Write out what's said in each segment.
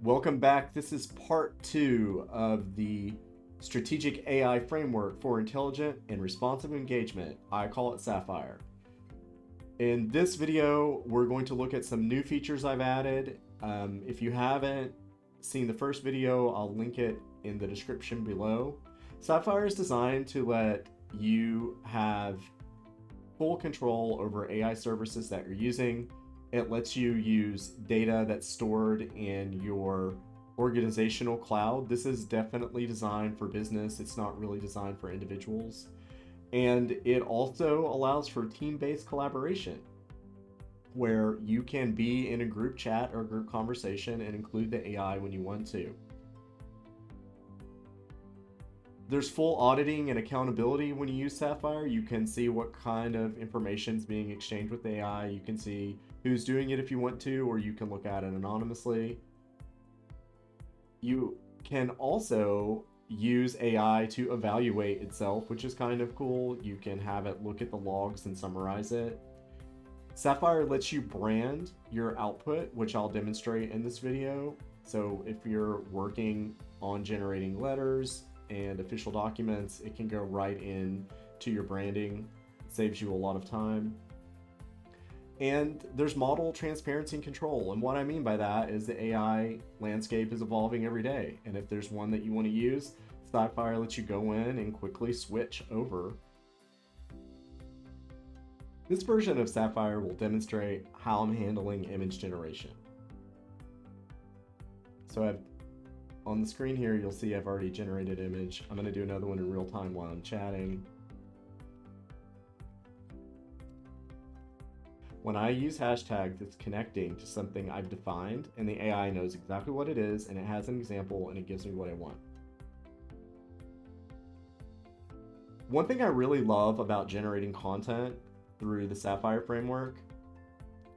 Welcome back. This is part 2 of the Strategic AI Framework for Intelligent and Responsive Engagement. I call it SAFIRE. In this video, we're going to look at some new features I've added. If you haven't seen the first video, I'll link it in the description below. SAFIRE is designed to let you have full control over AI services that you're using. It lets you use data that's stored in your organizational cloud. This is definitely designed for business. It's not really designed for individuals. And it also allows for team-based collaboration, where you can be in a group chat or group conversation and include the AI when you want to. There's full auditing and accountability when you use SAFIRE. You can see what kind of information is being exchanged with AI. You can see who's doing it if you want to, or you can look at it anonymously. You can also use AI to evaluate itself, which is kind of cool. You can have it look at the logs and summarize it. SAFIRE lets you brand your output, which I'll demonstrate in this video. So if you're working on generating letters and official documents, it can go right in to your branding. It saves you a lot of time. And there's model transparency and control. And what I mean by that is the AI landscape is evolving every day. And if there's one that you want to use, SAFIRE lets you go in and quickly switch over. This version of SAFIRE will demonstrate how I'm handling image generation. So on the screen here, you'll see I've already generated an image. I'm going to do another one in real time while I'm chatting. When I use hashtags, it's connecting to something I've defined, and the AI knows exactly what it is, and it has an example, and it gives me what I want. One thing I really love about generating content through the SAFIRE framework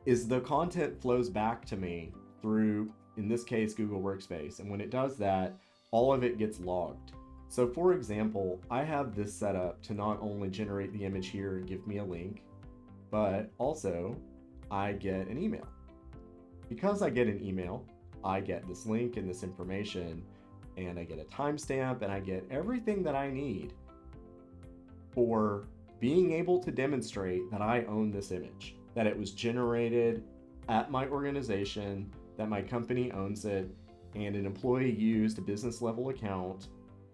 is the content flows back to me through, in this case, Google Workspace. And when it does that, all of it gets logged. So for example, I have this set up to not only generate the image here and give me a link, but also I get an email. Because I get an email, I get this link and this information, and I get a timestamp, and I get everything that I need for being able to demonstrate that I own this image, that it was generated at my organization, that my company owns it, and an employee used a business level account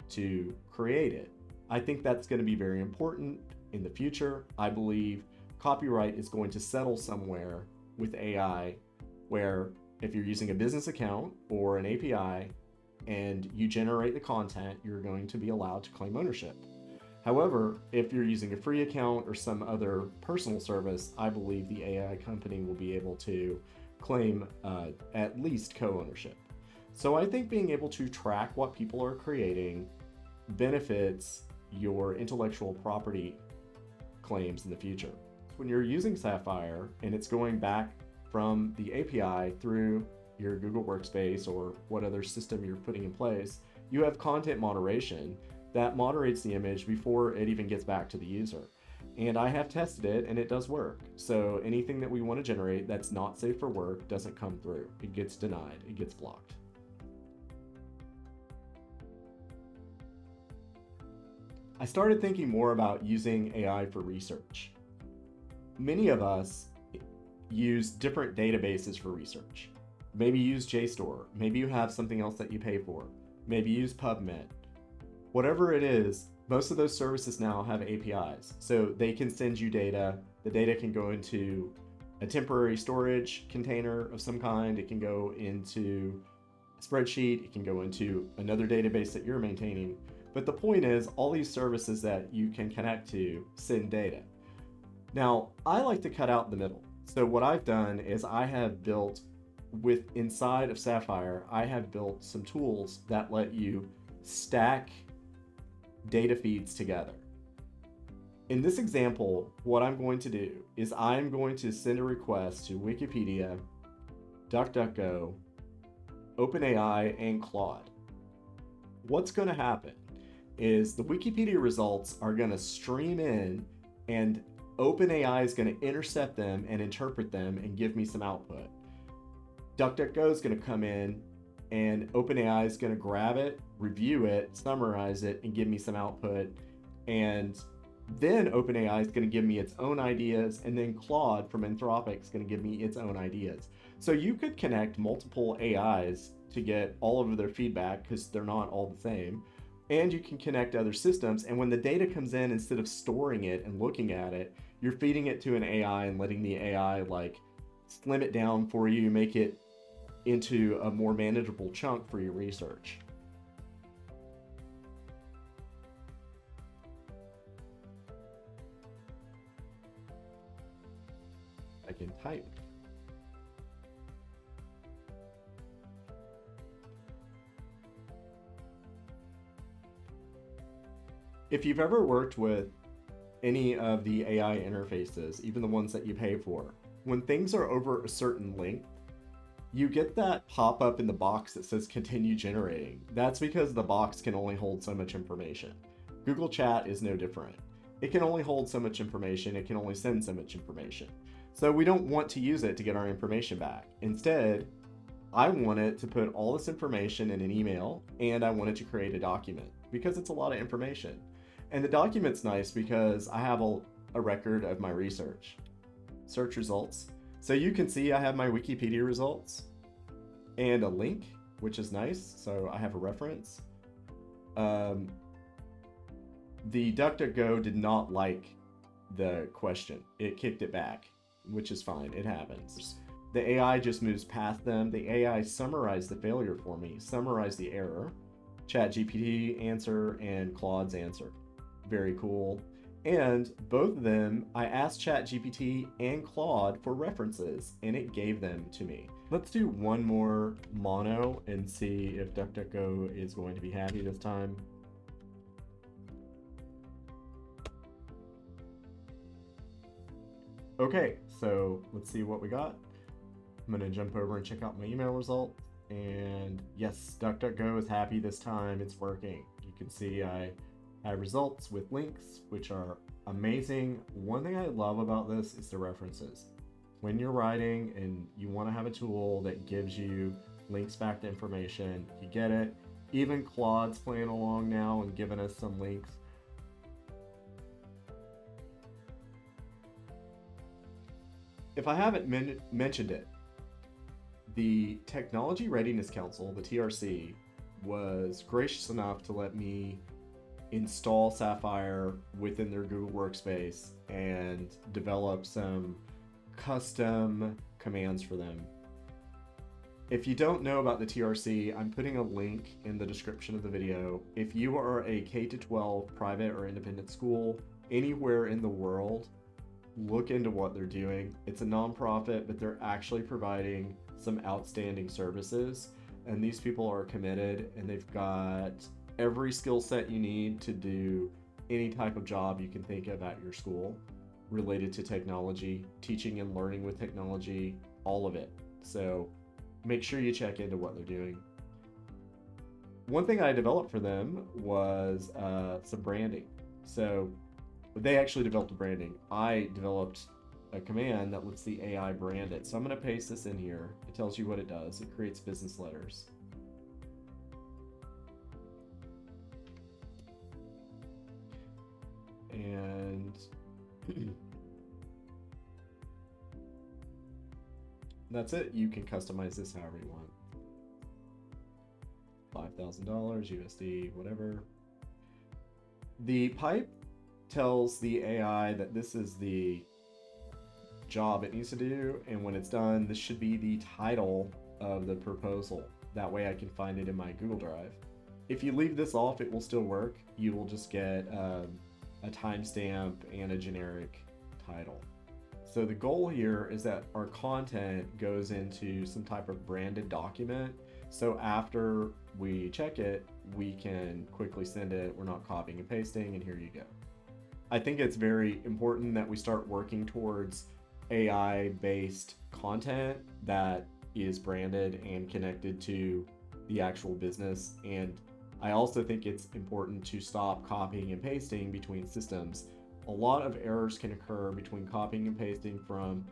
to create it. I think that's going to be very important in the future. I believe copyright is going to settle somewhere with AI, where if you're using a business account or an API and you generate the content, you're going to be allowed to claim ownership. However, if you're using a free account or some other personal service, I believe the AI company will be able to claim at least co-ownership. So I think being able to track what people are creating benefits your intellectual property claims in the future. When you're using SAFIRE and it's going back from the API through your Google Workspace or what other system you're putting in place, you have content moderation that moderates the image before it even gets back to the user. And I have tested it and it does work. So anything that we want to generate that's not safe for work doesn't come through. It gets denied, it gets blocked. I started thinking more about using AI for research. Many of us use different databases for research. Maybe use JSTOR, maybe you have something else that you pay for, maybe use PubMed. Whatever it is, most of those services now have APIs. So they can send you data. The data can go into a temporary storage container of some kind. It can go into a spreadsheet. It can go into another database that you're maintaining. But the point is, all these services that you can connect to send data. Now, I like to cut out the middle. So what I've done is I have built inside of SAFIRE, I have built some tools that let you stack data feeds together. In this example, what I'm going to do is I'm going to send a request to Wikipedia, DuckDuckGo, OpenAI, and Claude. What's going to happen is the Wikipedia results are going to stream in, and OpenAI is going to intercept them and interpret them and give me some output. DuckDuckGo is going to come in and OpenAI is going to grab it, review it, summarize it, and give me some output. And then OpenAI is going to give me its own ideas, and then Claude from Anthropic is going to give me its own ideas. So you could connect multiple AIs to get all of their feedback because they're not all the same. And you can connect other systems. And when the data comes in, instead of storing it and looking at it, you're feeding it to an AI and letting the AI like slim it down for you, make it into a more manageable chunk for your research. I can type. If you've ever worked with any of the AI interfaces, even the ones that you pay for, when things are over a certain length, you get that pop up in the box that says continue generating. That's because the box can only hold so much information. Google Chat is no different. It can only hold so much information, it can only send so much information. So we don't want to use it to get our information back. Instead, I want it to put all this information in an email, and I want it to create a document because it's a lot of information. And the document's nice because I have a record of my research. Search results. So you can see I have my Wikipedia results and a link, which is nice. So I have a reference. The DuckDuckGo did not like the question. It kicked it back, which is fine. It happens. The AI just moves past them. The AI summarized the failure for me, summarized the error. ChatGPT answer and Claude's answer. Very cool. And both of them, I asked ChatGPT and Claude for references, and it gave them to me. Let's do one more mono and see if DuckDuckGo is going to be happy this time. Okay, so let's see what we got. I'm gonna jump over and check out my email result. And yes, DuckDuckGo is happy this time. It's working. You can see I have results with links, which are amazing. One thing I love about this is the references. When you're writing and you want to have a tool that gives you links back to information, you get it. Even Claude's playing along now and giving us some links. If I haven't mentioned it, the Technology Readiness Council, the TRC, was gracious enough to let me install Sapphire within their Google Workspace and develop some custom commands for them. If you don't know about the TRC, I'm putting a link in the description of the video. If you are a K-12 private or independent school anywhere in the world, look into what they're doing. It's a nonprofit, but they're actually providing some outstanding services, and these people are committed, and they've got every skill set you need to do any type of job you can think of at your school related to technology, teaching and learning with technology, all of it. So make sure you check into what they're doing. One thing I developed for them was some branding. So they actually developed the branding. I developed a command that lets the AI brand it. So I'm going to paste this in here. It tells you what it does. It creates business letters. And that's it. You can customize this however you want. $5,000 USD, whatever. The pipe tells the AI that this is the job it needs to do, and when it's done, this should be the title of the proposal. That way I can find it in my Google Drive. If you leave this off, it will still work. You will just get a timestamp and a generic title. So the goal here is that our content goes into some type of branded document. So after we check it, we can quickly send it. We're not copying and pasting, and here you go. I think it's very important that we start working towards AI-based content that is branded and connected to the actual business. And I also think it's important to stop copying and pasting between systems. A lot of errors can occur between copying and pasting from,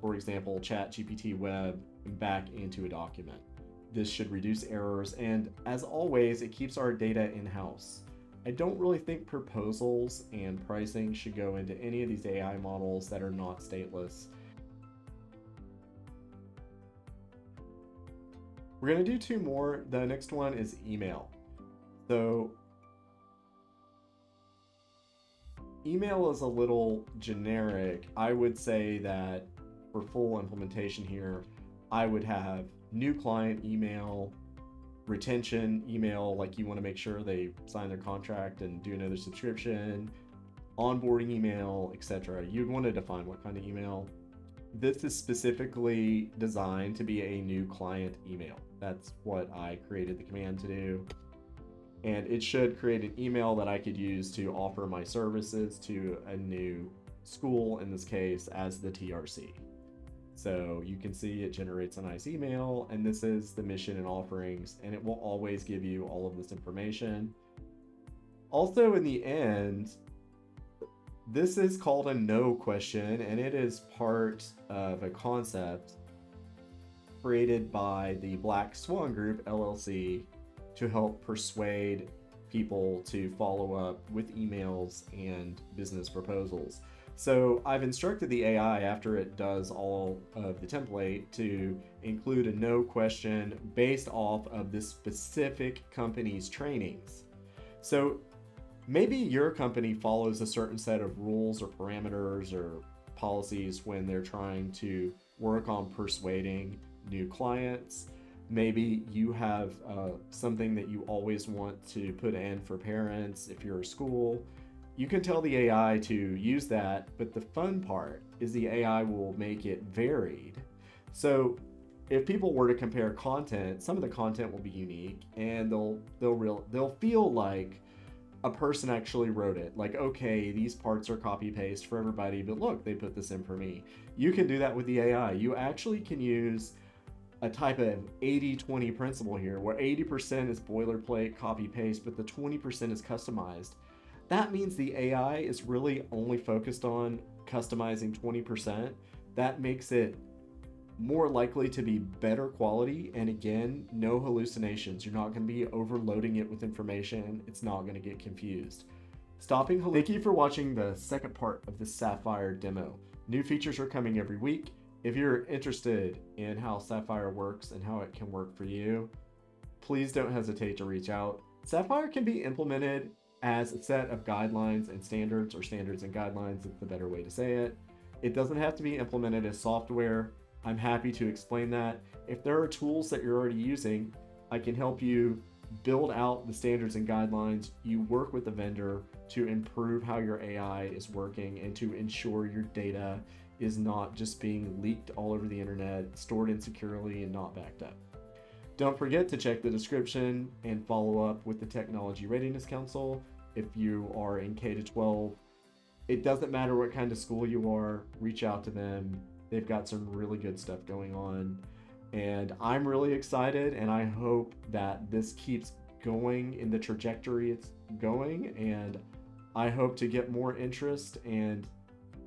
for example, ChatGPT Web back into a document. This should reduce errors, and as always, it keeps our data in-house. I don't really think proposals and pricing should go into any of these AI models that are not stateless. We're going to do two more. The next one is email. So email is a little generic. I would say that for full implementation here, I would have new client email, retention email, like you want to make sure they sign their contract and do another subscription, onboarding email, etc. You'd want to define what kind of email. This is specifically designed to be a new client email. That's what I created the command to do. And it should create an email that I could use to offer my services to a new school, in this case, as the TRC. So you can see it generates a nice email, and this is the mission and offerings, and it will always give you all of this information. Also, in the end, this is called a no question, and it is part of a concept created by the Black Swan Group, LLC, to help persuade people to follow up with emails and business proposals. So I've instructed the AI after it does all of the template to include a no question based off of this specific company's trainings. So maybe your company follows a certain set of rules or parameters or policies when they're trying to work on persuading new clients. Maybe you have something that you always want to put in for parents if you're a school. You can tell the AI to use that, but the fun part is the AI will make it varied. So if people were to compare content, some of the content will be unique, and they'll feel like a person actually wrote it. Like, okay, these parts are copy paste for everybody, but look, they put this in for me. You can do that with the AI. You actually can use a type of 80-20 principle here, where 80% is boilerplate, copy paste, but the 20% is customized. That means the AI is really only focused on customizing 20%. That makes it more likely to be better quality, and again, no hallucinations. You're not going to be overloading it with information. It's not going to get confused. Thank you for watching the second part of the Sapphire demo. New features are coming every week. If you're interested in how Sapphire works and how it can work for you, please don't hesitate to reach out. Sapphire can be implemented as a set of guidelines and standards, or standards and guidelines is the better way to say it. It doesn't have to be implemented as software. I'm happy to explain that. If there are tools that you're already using, I can help you build out the standards and guidelines. You work with the vendor to improve how your AI is working and to ensure your data is not just being leaked all over the internet, stored insecurely, and not backed up. Don't forget to check the description and follow up with the Technology Readiness Council if you are in K-12. It doesn't matter what kind of school you are, reach out to them. They've got some really good stuff going on. And I'm really excited, and I hope that this keeps going in the trajectory it's going, and I hope to get more interest and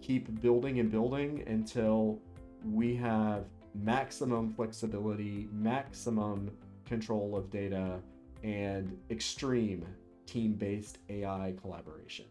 keep building and building until we have maximum flexibility, maximum control of data, and extreme team-based AI collaboration.